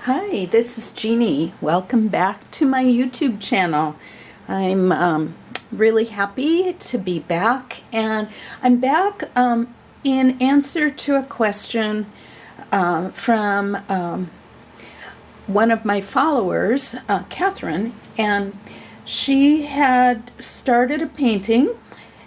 Hi, this is Jeannie. Welcome back to my YouTube channel. I'm really happy to be back, and I'm back in answer to a question from one of my followers, Kathryn, and she had started a painting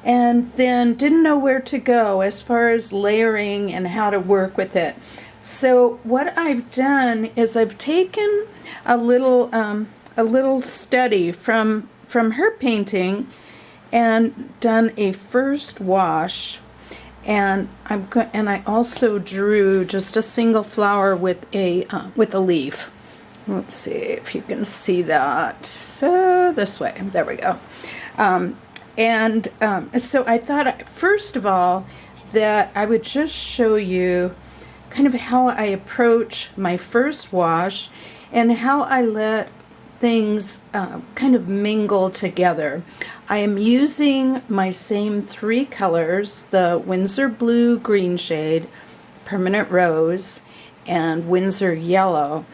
and then didn't know where to go as far as layering and how to work with it. So what I've done is I've taken a little study from her painting and done a first wash, and I also drew just a single flower with a leaf. Let's see if you can see that. So this way, there we go. So I thought, first of all, that I would just show you kind of how I approach my first wash and how I let things kind of mingle together. I am using my same three colors, the Winsor Blue Green Shade, Permanent Rose, and Winsor Yellow.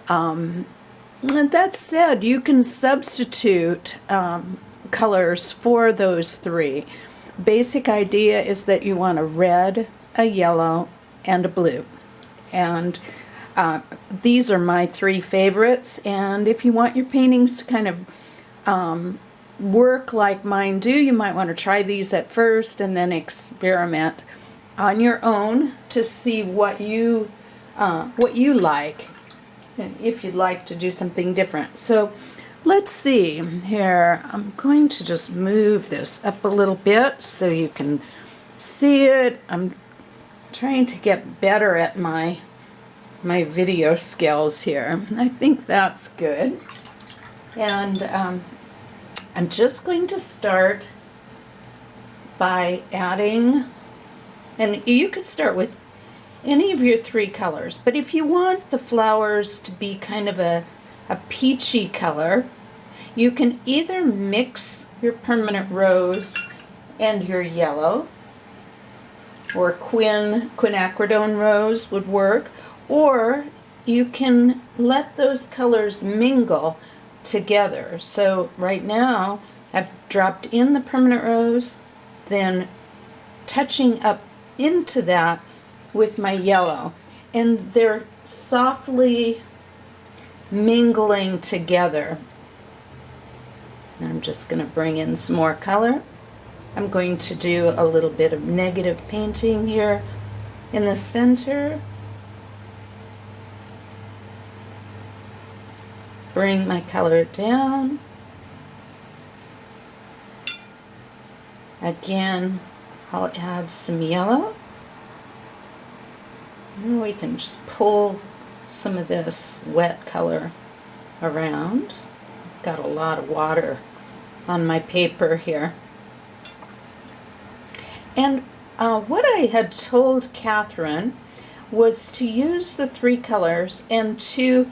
That said, you can substitute colors for those three. Basic idea is that you want a red, a yellow, and a blue, and these are my three favorites. And if you want your paintings to kind of work like mine do, you might want to try these at first and then experiment on your own to see what you like, if you'd like to do something different. So let's see here. I'm going to just move this up a little bit so you can see it. I'm trying to get better at my video skills here. I think that's good. And I'm just going to start by adding, and you could start with any of your three colors, but if you want the flowers to be kind of a peachy color, you can either mix your Permanent Rose and your yellow, or quinacridone rose would work, or you can let those colors mingle together. So right now I've dropped in the Permanent Rose, then touching up into that with my yellow, and they're softly mingling together. And I'm just going to bring in some more color. I'm going to do a little bit of negative painting here in the center. Bring my color down. Again, I'll add some yellow. And we can just pull some of this wet color around. I've got a lot of water on my paper here. And what I had told Kathryn was to use the three colors and to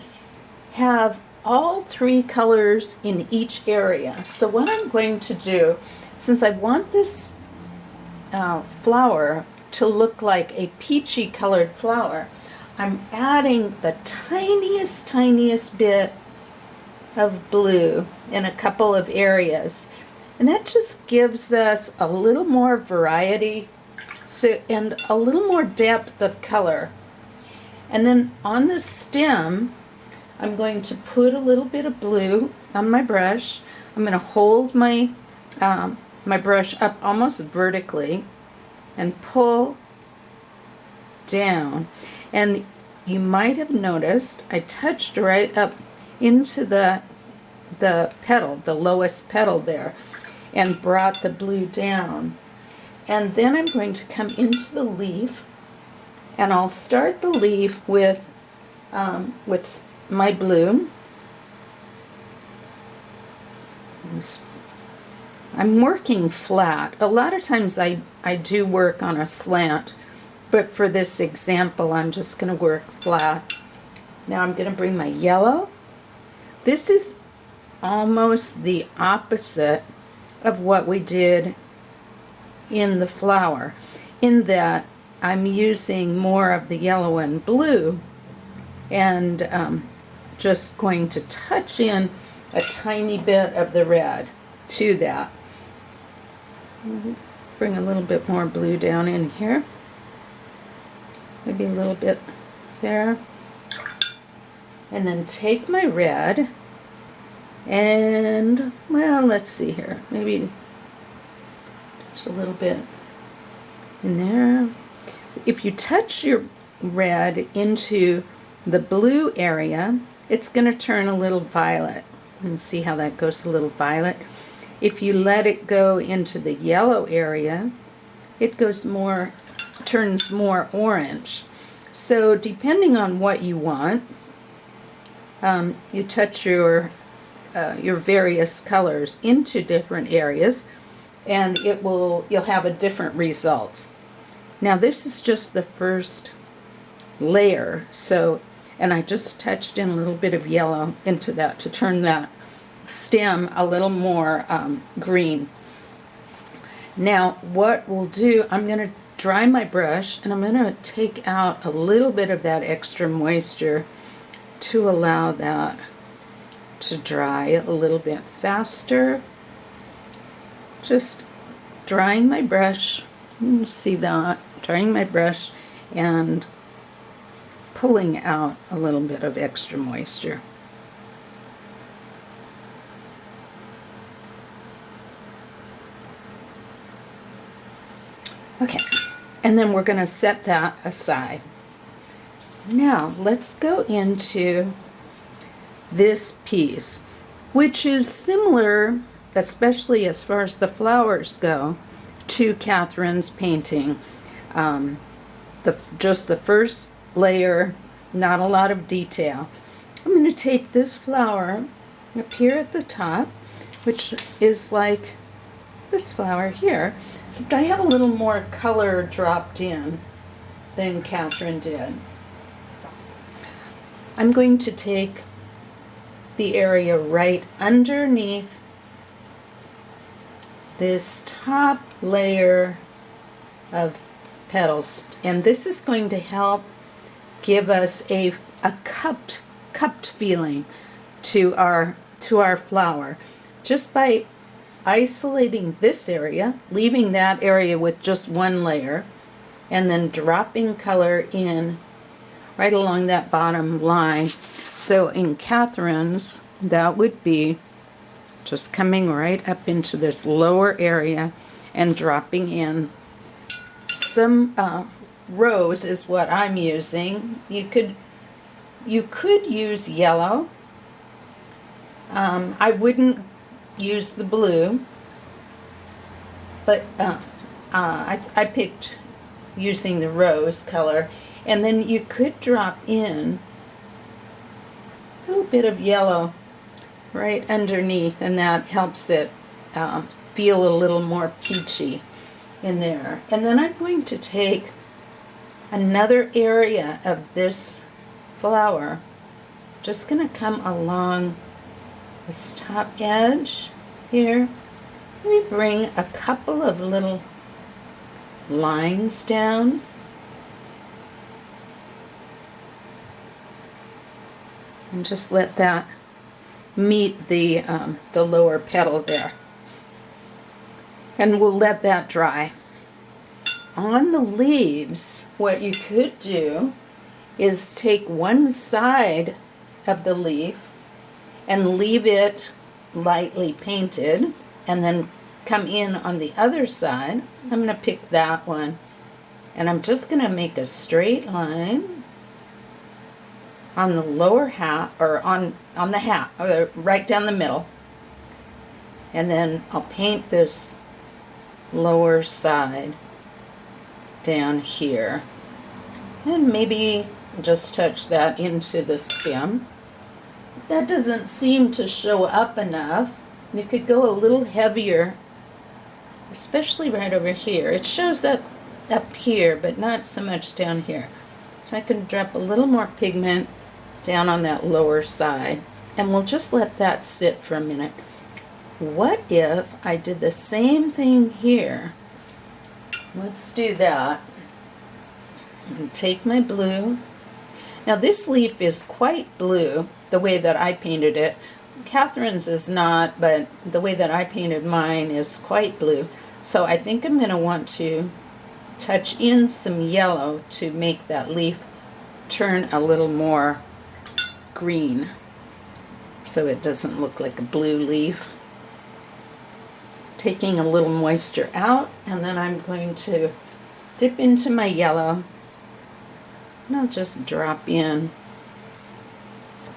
have all three colors in each area. So what I'm going to do, since I want this flower to look like a peachy colored flower, I'm adding the tiniest bit of blue in a couple of areas. And that just gives us a little more variety, and a little more depth of color. And then on the stem, I'm going to put a little bit of blue on my brush. I'm going to hold my my brush up almost vertically and pull down. And you might have noticed I touched right up into the petal, the lowest petal there, and brought the blue down. And then I'm going to come into the leaf, and I'll start the leaf with my blue. I'm working flat. A lot of times I do work on a slant, but for this example I'm just going to work flat. Now I'm going to bring my yellow. This is almost the opposite of what we did in the flower, in that I'm using more of the yellow and blue and just going to touch in a tiny bit of the red to that. Bring a little bit more blue down in here, maybe a little bit there, and then take my red and, well, let's see here, maybe just a little bit in there. If you touch your red into the blue area, it's going to turn a little violet. And see how that goes, a little violet. If you let it go into the yellow area, it goes more, turns more orange. So depending on what you want, you touch your various colors into different areas, and you'll have a different result. Now this is just the first layer, so, and I just touched in a little bit of yellow into that to turn that stem a little more green. Now what we'll do, I'm going to dry my brush and I'm going to take out a little bit of that extra moisture to allow that to dry a little bit faster. Just drying my brush, you see that, drying my brush and pulling out a little bit of extra moisture. Okay, and then we're going to set that aside. Now let's go into this piece, which is similar, especially as far as the flowers go, to Kathryn's painting. Just the first layer, not a lot of detail. I'm going to take this flower up here at the top, which is like this flower here, except I have a little more color dropped in than Kathryn did. I'm going to take the area right underneath this top layer of petals, and this is going to help give us a cupped feeling to our flower, just by isolating this area, leaving that area with just one layer, and then dropping color in right along that bottom line. So in Kathryn's, that would be just coming right up into this lower area and dropping in some rose is what I'm using. You could use yellow. I wouldn't use the blue, but I picked using the rose color. And then you could drop in a little bit of yellow right underneath, and that helps it feel a little more peachy in there. And then I'm going to take another area of this flower, just going to come along this top edge here. Let me bring a couple of little lines down. And just let that meet the lower petal there. And we'll let that dry. On the leaves, what you could do is take one side of the leaf and leave it lightly painted, and then come in on the other side. I'm going to pick that one, and I'm just going to make a straight line on the lower half, or on the half, or right down the middle, and then I'll paint this lower side down here, and maybe just touch that into the stem. If that doesn't seem to show up enough, you could go a little heavier, especially right over here. It shows up here, but not so much down here. So I can drop a little more pigment down on that lower side, and we'll just let that sit for a minute. What if I did the same thing here? Let's do that. And take my blue. Now this leaf is quite blue, the way that I painted it. Kathryn's is not, but the way that I painted mine is quite blue. So I think I'm going to want to touch in some yellow to make that leaf turn a little more green, so it doesn't look like a blue leaf. Taking a little moisture out, and then I'm going to dip into my yellow, and I'll just drop in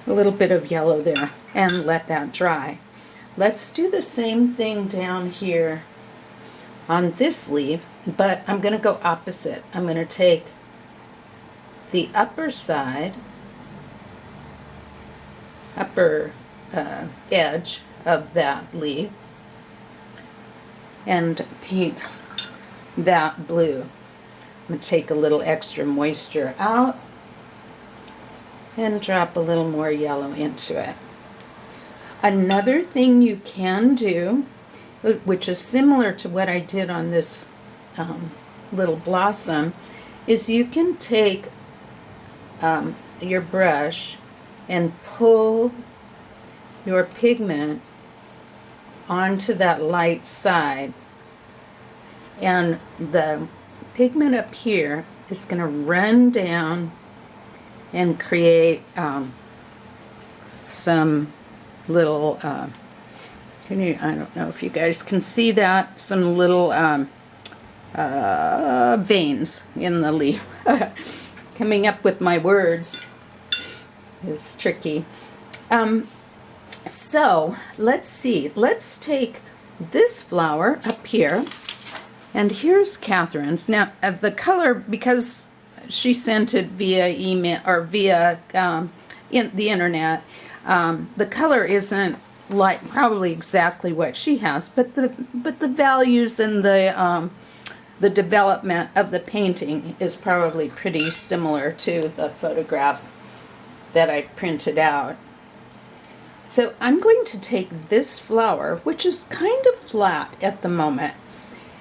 a little bit of yellow there and let that dry. Let's do the same thing down here on this leaf, but I'm going to go opposite. I'm going to take the upper side, upper edge of that leaf and paint that blue. I'm going to take a little extra moisture out and drop a little more yellow into it. Another thing you can do, which is similar to what I did on this little blossom, is you can take your brush and pull your pigment onto that light side, and the pigment up here is going to run down and create some little I don't know if you guys can see that, some little veins in the leaf. Coming up with my words is tricky. So let's see, let's take this flower up here, and here's Kathryn's. Now the color, because she sent it via email or via in the internet, the color isn't like probably exactly what she has, but the values and the development of the painting is probably pretty similar to the photograph that I printed out. So I'm going to take this flower, which is kind of flat at the moment,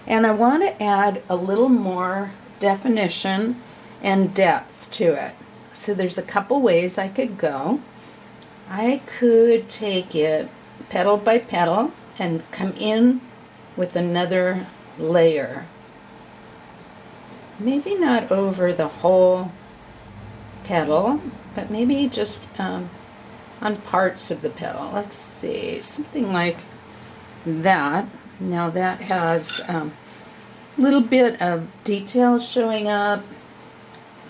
and I want to add a little more definition and depth to it. So there's a couple ways I could go. I could take it petal by petal and come in with another layer. Maybe not over the whole petal, but maybe just on parts of the petal. Let's see, something like that. Now that has a little bit of detail showing up,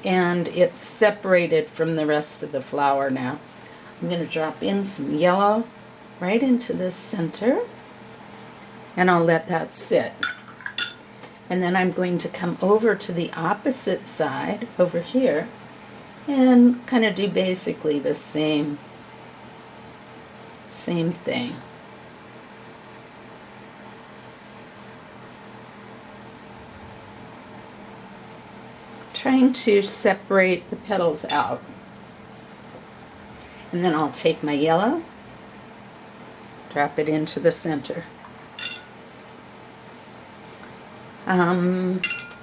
and it's separated from the rest of the flower now. I'm going to drop in some yellow right into the center, and I'll let that sit. And then I'm going to come over to the opposite side over here and kind of do basically the same thing. Trying to separate the petals out. And then I'll take my yellow, drop it into the center.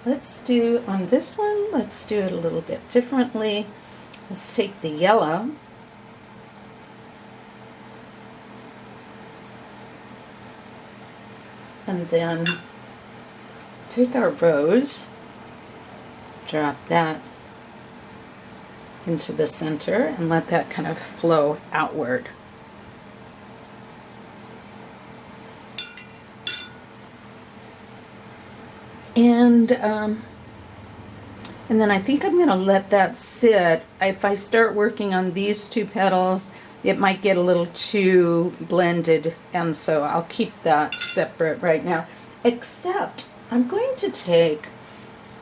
Let's do, on this one, let's do it a little bit differently. Let's take the yellow, and then take our rose, drop that into the center, and let that kind of flow outward. And then I think I'm going to let that sit. If I start working on these two petals, it might get a little too blended, and so I'll keep that separate right now. Except I'm going to take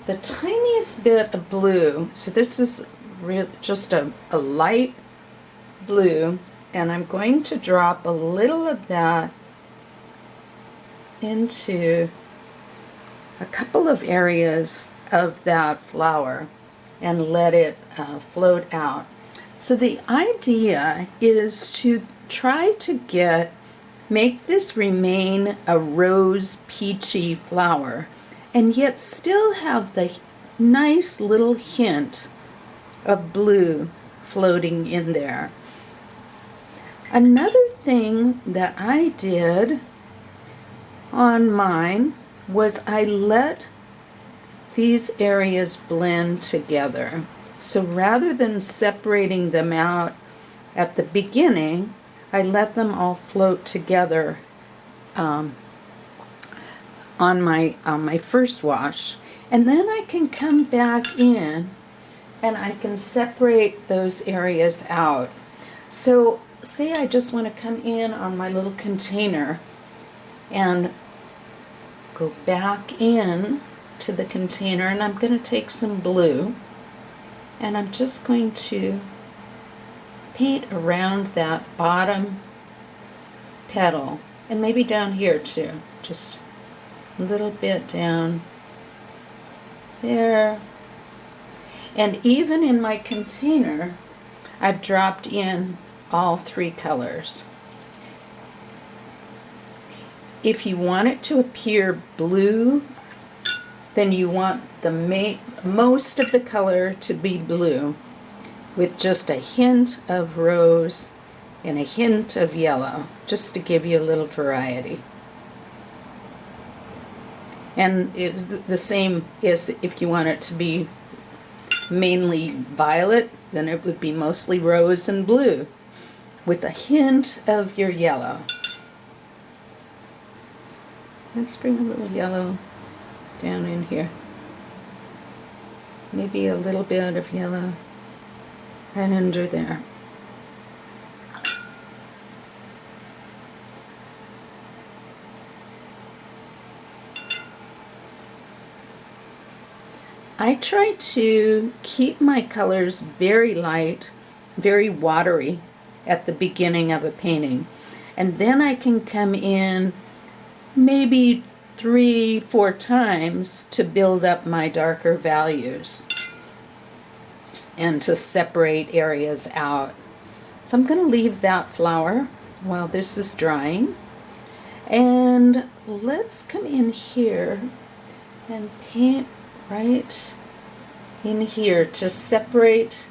the tiniest bit of blue. So this is just a light blue, and I'm going to drop a little of that into a couple of areas of that flower and let it float out. So the idea is to try to make this remain a rose peachy flower, and yet still have the nice little hint of blue floating in there. Another thing that I did on mine was I let these areas blend together. So rather than separating them out at the beginning, I let them all float together on my first wash. And then I can come back in and I can separate those areas out. So say I just want to come in on my little container and go back in to the container, and I'm going to take some blue and I'm just going to paint around that bottom petal, and maybe down here too, just a little bit down there. And even in my container I've dropped in all three colors. If you want it to appear blue, then you want the most of the color to be blue, with just a hint of rose and a hint of yellow, just to give you a little variety. And it's the same as if you want it to be mainly violet, then it would be mostly rose and blue, with a hint of your yellow. Let's bring a little yellow down in here. Maybe a little bit of yellow right under there. I try to keep my colors very light, very watery at the beginning of a painting. And then I can come in maybe 3-4 times to build up my darker values and to separate areas out. So I'm going to leave that flower while this is drying. And let's come in here and paint right in here to separate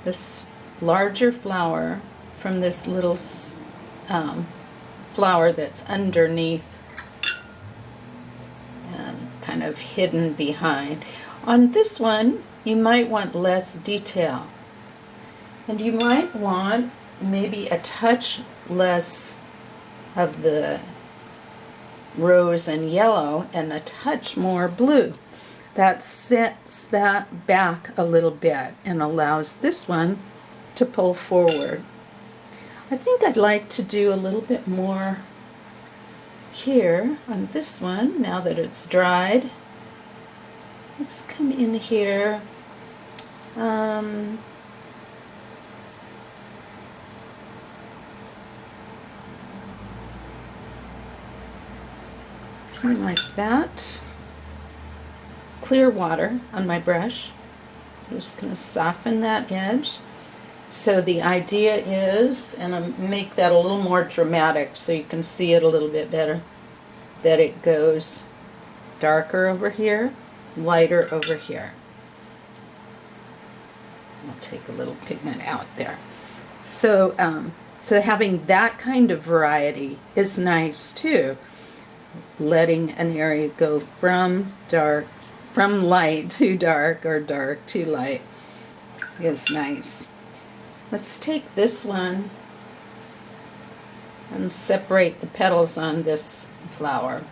this larger flower from this little flower that's underneath and kind of hidden behind. On this one, you might want less detail, and you might want maybe a touch less of the rose and yellow and a touch more blue. That sets that back a little bit and allows this one to pull forward. I think I'd like to do a little bit more here on this one now that it's dried. Let's come in here. Something like that. Clear water on my brush. I'm just going to soften that edge. So the idea is, and I make that a little more dramatic so you can see it a little bit better, that it goes darker over here, lighter over here. I'll take a little pigment out there. So, so having that kind of variety is nice too. Letting an area go from light to dark, or dark to light, is nice. Let's take this one and separate the petals on this flower.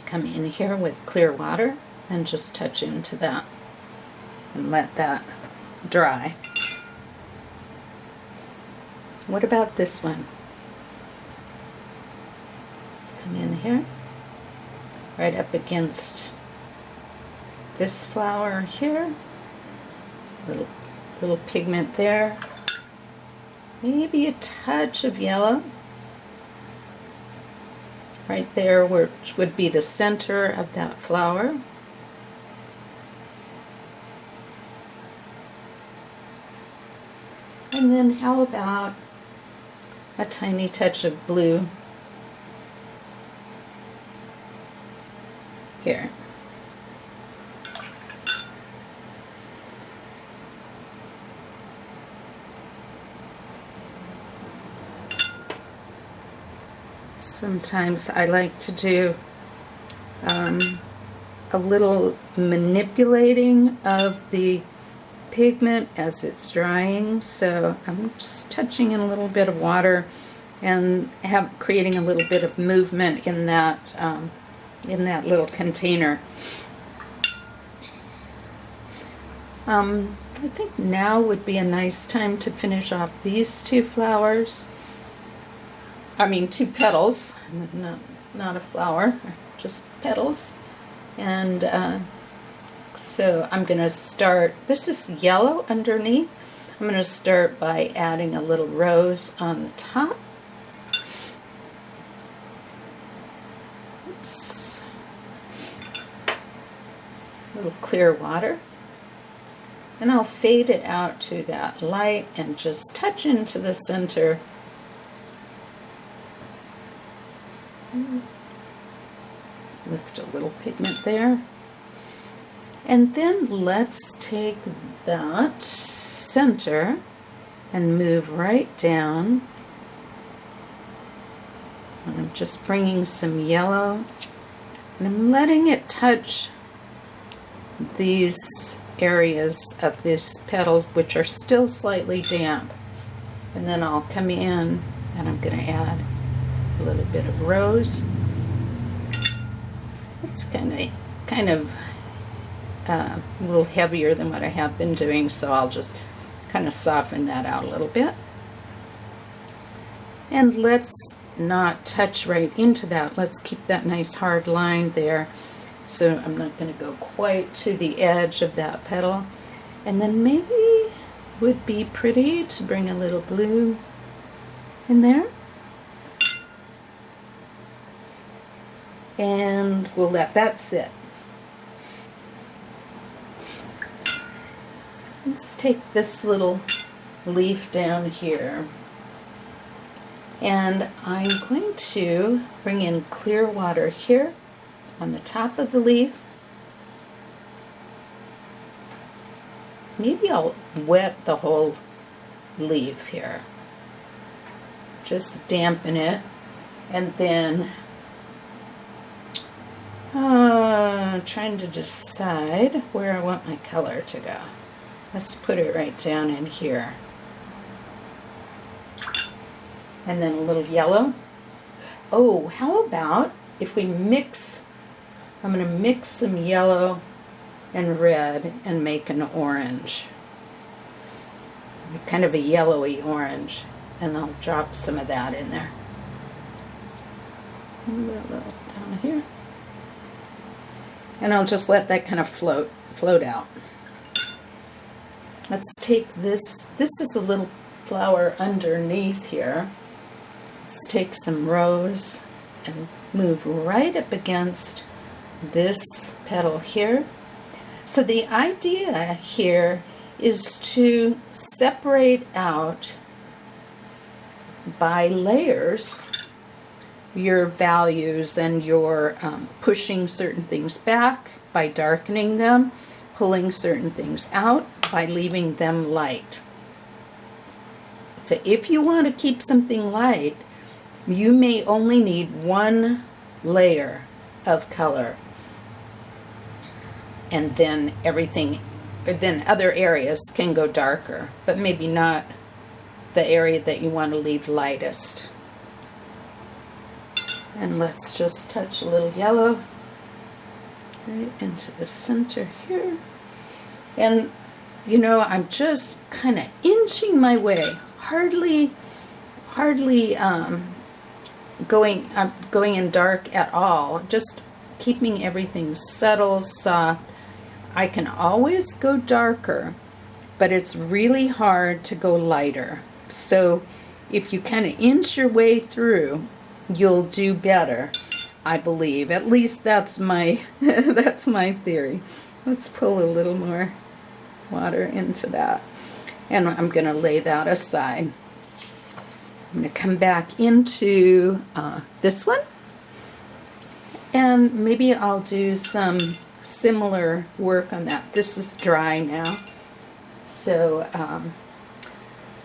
Come in here with clear water and just touch into that and let that dry. What about this one? Let's come in here, right up against this flower here. Little pigment there. Maybe a touch of yellow. Right there, which would be the center of that flower. And then how about a tiny touch of blue here. Sometimes I like to do a little manipulating of the pigment as it's drying, so I'm just touching in a little bit of water and creating a little bit of movement in that little container. I think now would be a nice time to finish off these two flowers. I mean, two petals, not a flower, just petals. And so I'm going to start, this is yellow underneath. I'm going to start by adding a little rose on the top. Oops. A little clear water. And I'll fade it out to that light and just touch into the center. Lift a little pigment there. And then let's take that center and move right down. And I'm just bringing some yellow and I'm letting it touch these areas of this petal which are still slightly damp. And then I'll come in and I'm going to add a little bit of rose. It's kind of a little heavier than what I have been doing, so I'll just kind of soften that out a little bit. And let's not touch right into that. Let's keep that nice hard line there. So I'm not going to go quite to the edge of that petal. And then maybe would be pretty to bring a little blue in there. And we'll let that sit. Let's take this little leaf down here. And I'm going to bring in clear water here on the top of the leaf. Maybe I'll wet the whole leaf here. Just dampen it. And then trying to decide where I want my color to go. Let's put it right down in here. And then a little yellow. Oh, how about if we mix, I'm going to mix some yellow and red and make an orange. Kind of a yellowy orange. And I'll drop some of that in there. A little down here. And I'll just let that kind of float out. Let's take this is a little flower underneath here. Let's take some rose and move right up against this petal here. So the idea here is to separate out by layers your values and your pushing certain things back by darkening them, pulling certain things out by leaving them light. So if you want to keep something light, you may only need one layer of color, and then other areas can go darker, but maybe not the area that you want to leave lightest. And let's just touch a little yellow right into the center here. And you know, I'm just kind of inching my way, hardly going in dark at all, just keeping everything subtle, soft. I can always go darker, but it's really hard to go lighter. So if you kind of inch your way through, you'll do better, I believe. At least that's my that's my theory. Let's pull a little more water into that, and I'm going to lay that aside. I'm going to come back into this one, And maybe I'll do some similar work on that. This is dry now. So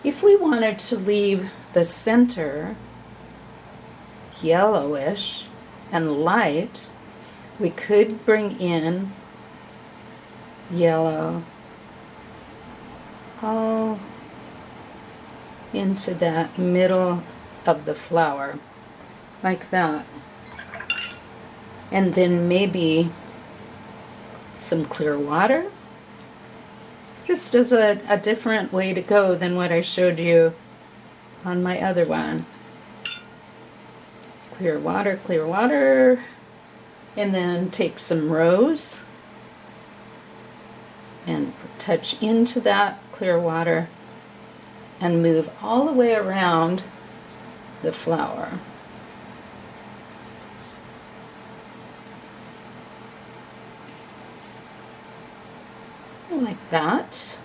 if we wanted to leave the center yellowish and light, we could bring in yellow all into that middle of the flower, like that. And then maybe some clear water, just as a different way to go than what I showed you on my other one. Clear water, and then take some rose and touch into that clear water and move all the way around the flower. Like that.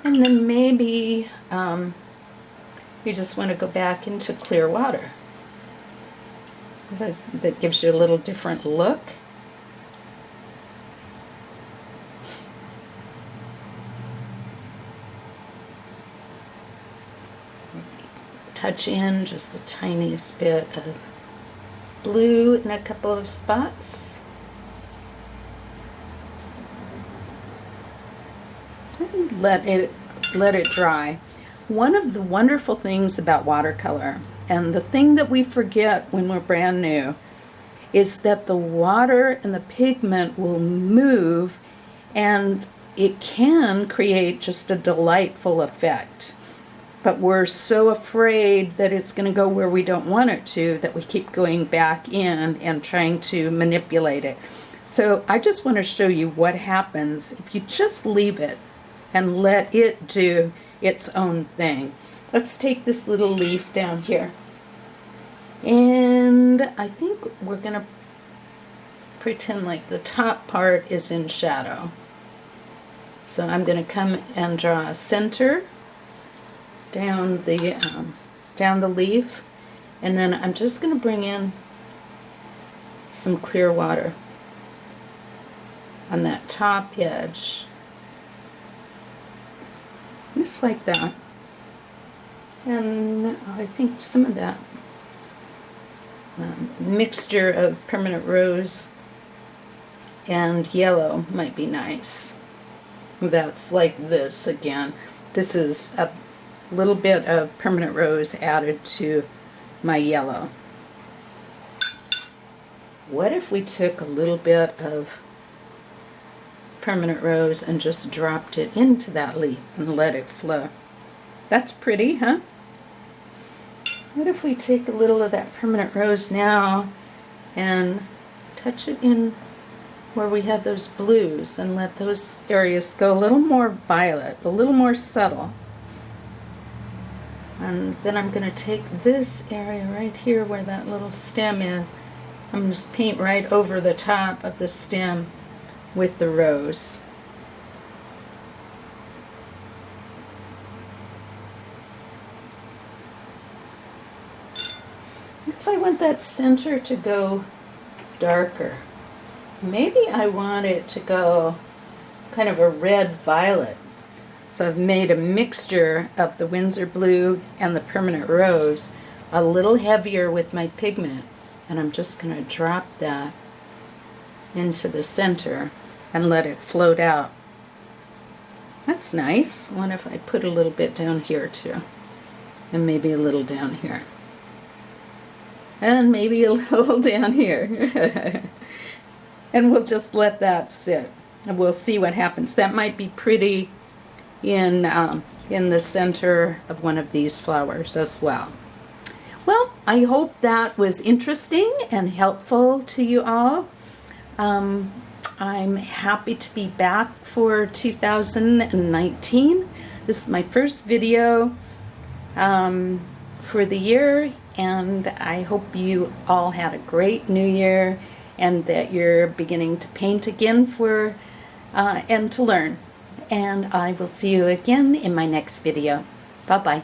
And then maybe you just want to go back into clear water. That gives you a little different look. Touch in just the tiniest bit of blue in a couple of spots. And let it dry. One of the wonderful things about watercolor, and the thing that we forget when we're brand new, is that the water and the pigment will move, and it can create just a delightful effect. But we're so afraid that it's going to go where we don't want it to that we keep going back in and trying to manipulate it. So I just want to show you what happens if you just leave it and let it do its own thing. Let's take this little leaf down here. And I think we're going to pretend like the top part is in shadow. So I'm going to come and draw a center down the leaf, and then I'm just going to bring in some clear water on that top edge. Just like that. And I think some of that mixture of permanent rose and yellow might be nice. That's like this again. This is a little bit of permanent rose added to my yellow. What if we took a little bit of permanent rose and just dropped it into that leaf and let it flow? That's pretty, huh? What if we take a little of that permanent rose now and touch it in where we have those blues and let those areas go a little more violet, a little more subtle. And then I'm going to take this area right here where that little stem is. I'm going to just paint right over the top of the stem with the rose. If I want that center to go darker, maybe I want it to go kind of a red-violet. So I've made a mixture of the Winsor Blue and the permanent rose, a little heavier with my pigment, and I'm just going to drop that into the center and let it float out. That's nice. What if I put a little bit down here too, and maybe a little down here, and maybe a little down here. And we'll just let that sit, and we'll see what happens. That might be pretty in the center of one of these flowers as well. Well, I hope that was interesting and helpful to you all. I'm happy to be back for 2019. This is my first video for the year, and I hope you all had a great new year and that you're beginning to paint again and to learn. And I will see you again in my next video. Bye-bye.